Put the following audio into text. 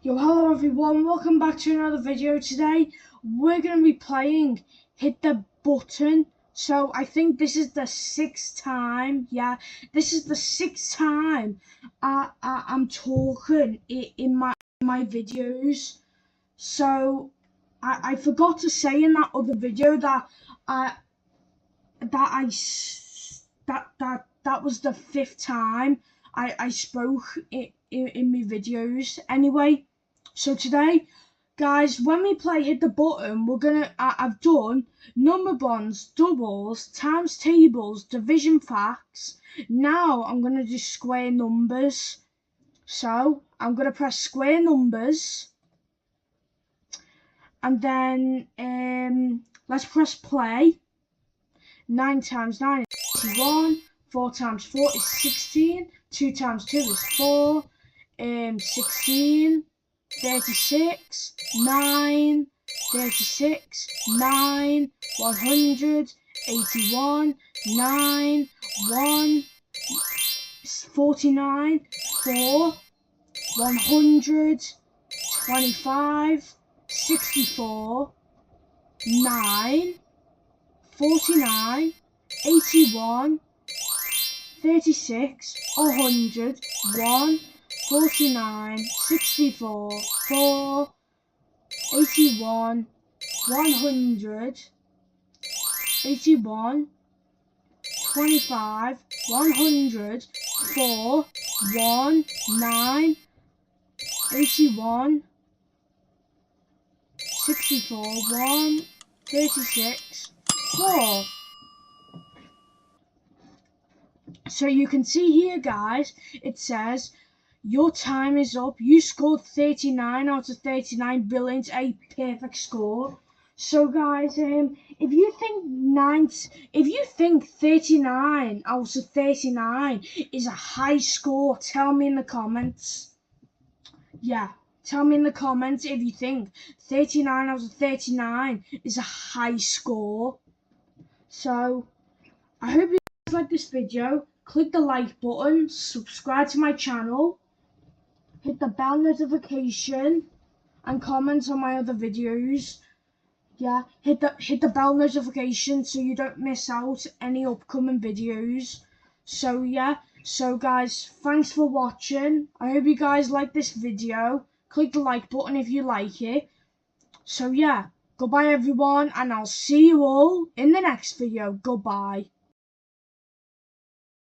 Yo, hello everyone, welcome back to another video. Today we're going to be playing Hit the Button. So I think this is the sixth time, this is the sixth time I'm talking in my videos. So I forgot to say in that other video that that was the fifth time I spoke in my videos. Anyway, so today, guys, when we play Hit the Button, I've done number bonds, doubles, times tables, division facts. Now I'm gonna do square numbers. So I'm gonna press square numbers, and then let's press play. 9 times 9 is 81. 4 times 4 is 16. 2 times 2 is 4. 16. 36. 9. 36. 9. 100. 81. 9. 1. 49. 4. 100. 25. 64. 9. 49, 81, 36, 100, 1, 49, 64, 4, 81, 100, 81, 25, 100, 4, 1, 9, 81, 64, 1, 36, 4. So you can see here, guys, it says your time is up. You scored 39 out of 39. Brilliant, a perfect score. So guys, if you think 39 out of 39 is a high score, tell me in the comments. Yeah, tell me in the comments if you think 39 out of 39 is a high score. So I hope you guys like this video. Click the like button, subscribe to my channel, hit the bell notification, and comment on my other videos. Yeah, hit the bell notification so you don't miss out any upcoming videos. So yeah, so guys, thanks for watching. I hope you guys like this video. Click the like button if you like it. So yeah, goodbye everyone, and I'll see you all in the next video. Goodbye.